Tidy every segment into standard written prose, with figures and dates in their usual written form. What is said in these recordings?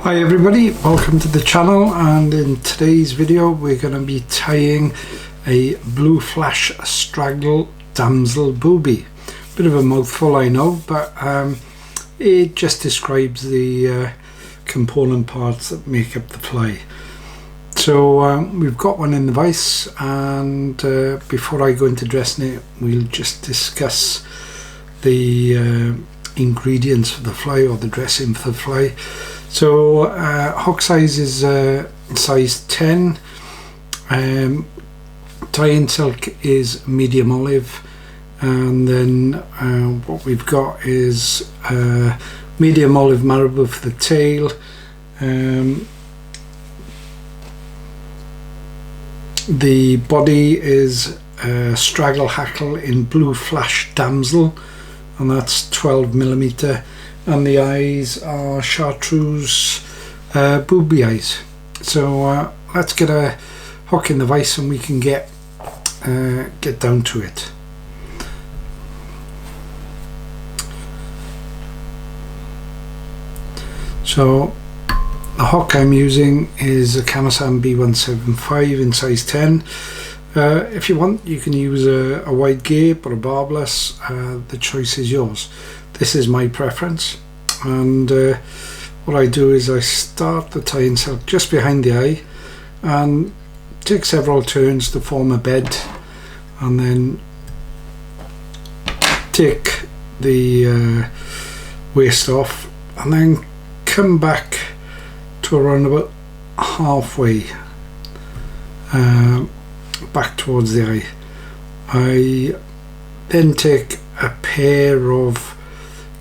Hi everybody, welcome to the channel, and in today's video we're going to be tying a blue Flash Straggle Damsel Booby. Bit of a mouthful, I know, but it just describes the component parts that make up the fly. So we've got one in the vise, and before I go into dressing it, we'll just discuss the ingredients for the fly, or the dressing for the fly. So hook size is size 10, tie-in silk is medium olive, and then what we've got is medium olive Marabou for the tail, the body is Straggle Hackle in blue Flash Damsel, and that's 12mm, and the eyes are Chartreuse Booby eyes. So let's get a hook in the vise and we can get down to it. So the hook I'm using is a Camasan B175 in size 10. If you want, you can use a wide gape or a barbless. The choice is yours. This is my preference, and what I do is I start the tie-in silk just behind the eye and take several turns to form a bed, and then take the waist off, and then come back to around about halfway back towards the eye. I then take a pair of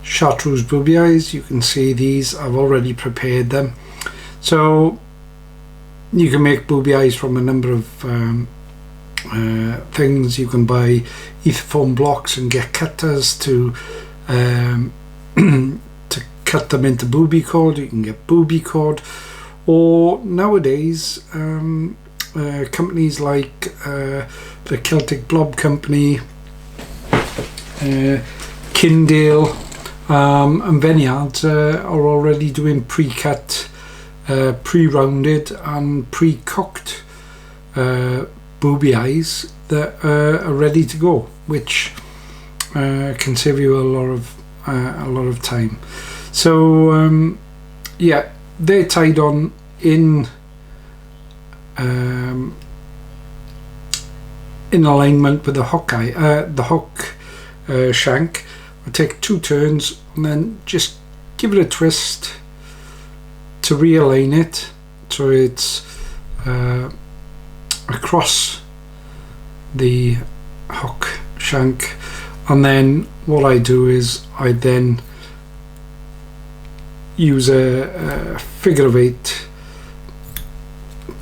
Chartreuse Booby eyes. You can see these, I've already prepared them. So you can make booby eyes from a number of things. You can buy ethafoam blocks and get cutters to cut them into booby cord. You can get booby cord, or nowadays companies like the Celtic Blob Company, Kindale, and Vineyards are already doing pre-cut, pre-rounded and pre-cooked booby eyes that are ready to go, which can save you a lot of time. So yeah, they're tied on in alignment with the hook eye, the hook shank. I take 2 turns and then just give it a twist to realign it so it's across the hook shank. And then what I do is I then use a figure of 8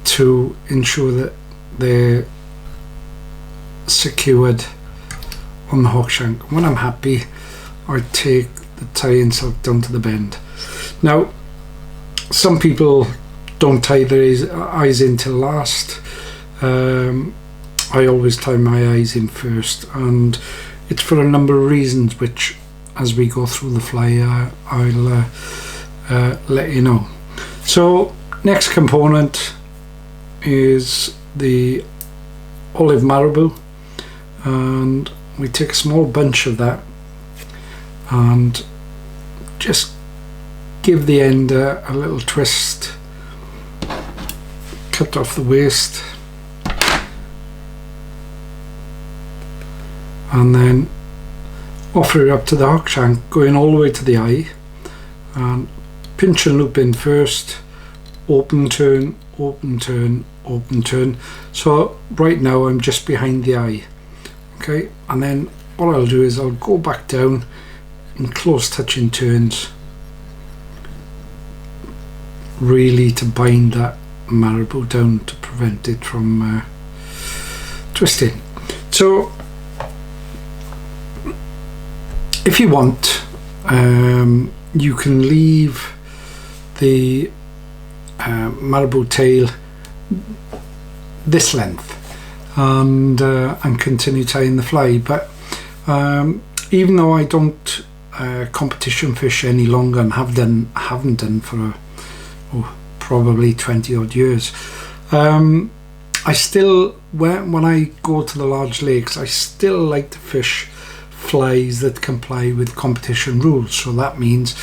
to ensure that they're secured on the hook shank. When I'm happy, I take the tie-in silk down to the bend. Now, some people don't tie their eyes in till last. I always tie my eyes in first, and it's for a number of reasons, which as we go through the fly I'll let you know. So next component is the olive Marabou, and we take a small bunch of that and just give the end a little twist, cut off the waist, and then offer it up to the hook shank, going all the way to the eye, and pinch and loop in first, open turn, open turn, open turn. So right now I'm just behind the eye, okay, and then what I'll do is I'll go back down in close touching turns, really to bind that Marabou down to prevent it from twisting. So if you want, you can leave the Marabou tail this length and continue tying the fly, but even though I don't competition fish any longer, and haven't done for probably 20 odd years. I still, when I go to the large lakes, I still like to fish flies that comply with competition rules. So that means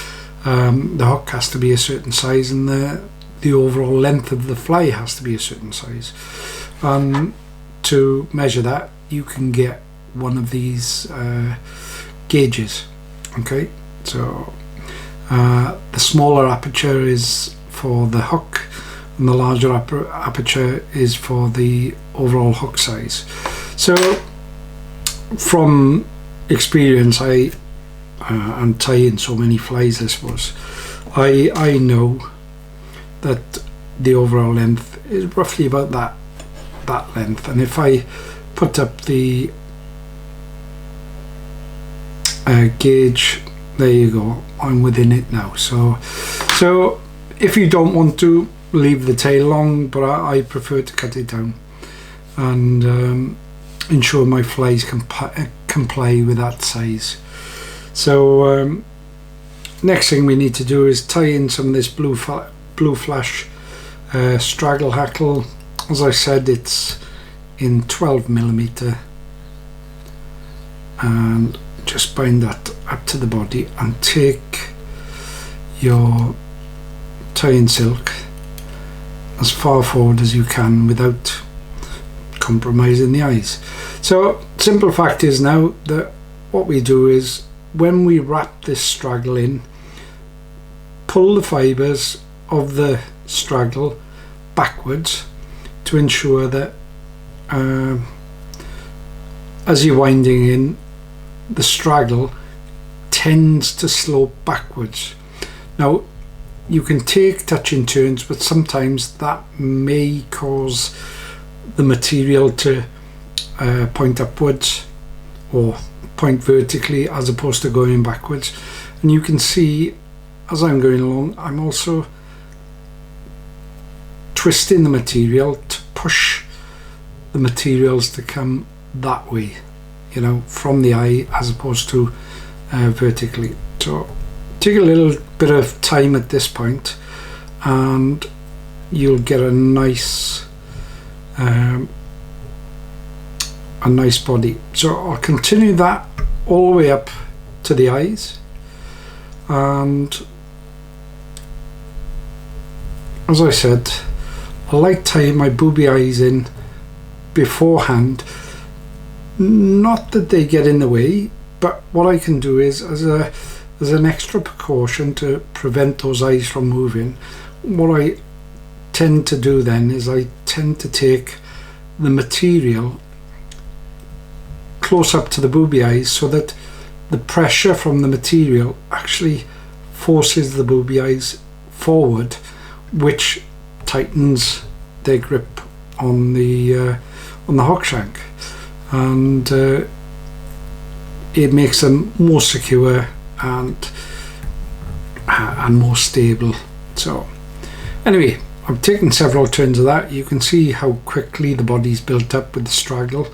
the hook has to be a certain size, and the overall length of the fly has to be a certain size. And to measure that, you can get one of these gauges. Okay, so the smaller aperture is for the hook, and the larger aperture is for the overall hook size. So from experience, and tying so many flies, I suppose, I know that the overall length is roughly about that length, and if I put up the gauge, there you go, I'm within it now. So if you don't want to, leave the tail long, but I prefer to cut it down and ensure my flies comply with that size. So next thing we need to do is tie in some of this blue Flash Straggle Hackle. As I said, it's in 12mm, and just bind that up to the body and take your tying silk as far forward as you can without compromising the eyes. So simple fact is now that what we do is, when we wrap this straggle in, pull the fibres of the straggle backwards to ensure that as you're winding in, the straggle tends to slope backwards. Now you can take touching turns, but sometimes that may cause the material to point upwards or point vertically as opposed to going backwards. And you can see as I'm going along, I'm also twisting the material to push the materials to come that way, you know, from the eye as opposed to vertically. So take a little bit of time at this point and you'll get a nice body. So I'll continue that all the way up to the eyes, and as I said, I like tying my booby eyes in beforehand, not that they get in the way, but what I can do is, as an extra precaution to prevent those eyes from moving, what I tend to do then is I tend to take the material close up to the booby eyes so that the pressure from the material actually forces the booby eyes forward, which tightens their grip on the hook shank, and it makes them more secure and more stable. So anyway, I've taken several turns of that. You can see how quickly the body's built up with the straggle,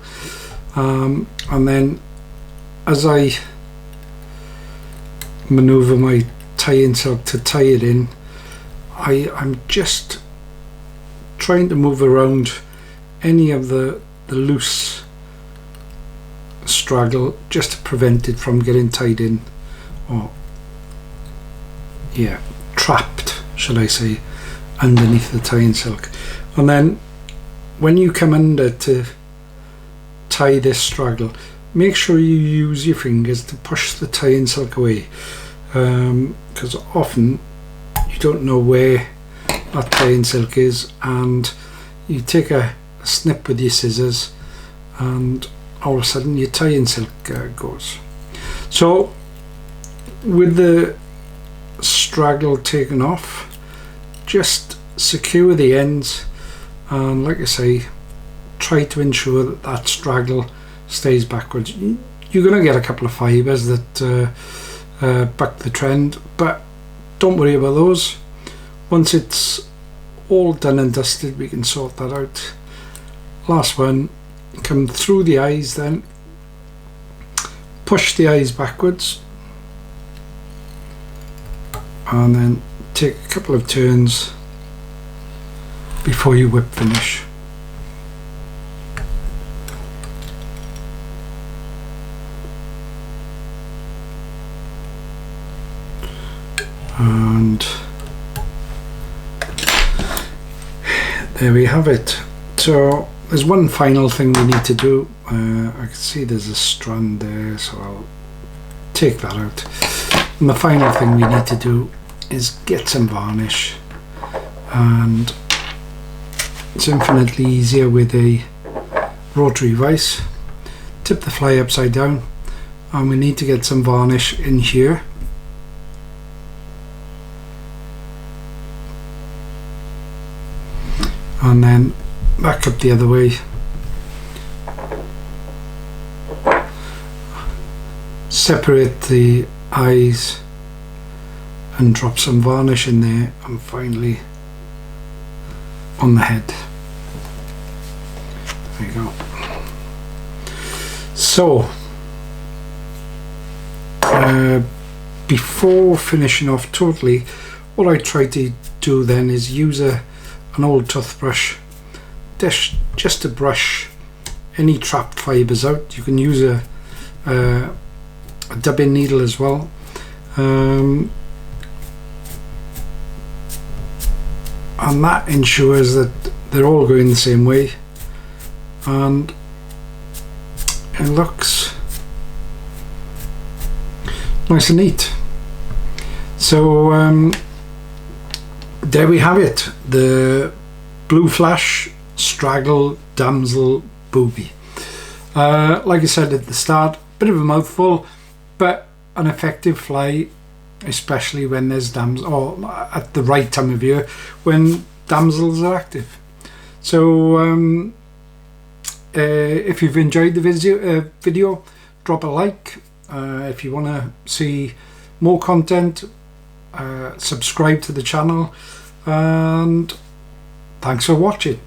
and then as I maneuver my tying silk to tie it in, I'm just trying to move around any of the loose straggle just to prevent it from getting tied in, or yeah, trapped, should I say, underneath the tying silk. And then when you come under to tie this straggle, make sure you use your fingers to push the tying silk away, because often you don't know where that tying silk is, and you take a snip with your scissors and all of a sudden your tying silk goes. So with the straggle taken off, just secure the ends, and like I say, try to ensure that that straggle stays backwards. You're going to get a couple of fibres that buck the trend, but don't worry about those. Once it's all done and dusted, we can sort that out. Last one, come through the eyes, then push the eyes backwards, and then take a couple of turns before you whip finish. And there we have it. So there's one final thing we need to do. I can see there's a strand there, so I'll take that out. And the final thing we need to do is get some varnish, and it's infinitely easier with a rotary vise. Tip the fly upside down, and we need to get some varnish in here. And then back up the other way. Separate the eyes and drop some varnish in there, and finally on the head. There you go. So before finishing off totally, what I try to do then is use an old toothbrush just to brush any trapped fibres out. You can use a dubbing needle as well. And that ensures that they're all going the same way, and it looks nice and neat. So there we have it, the Blue Flash Straggle Damsel Booby. Like I said at the start, bit of a mouthful, but an effective fly, especially when there's damsels, or at the right time of year when damsels are active. So if you've enjoyed the video, drop a like. If you want to see more content, subscribe to the channel, and thanks for watching.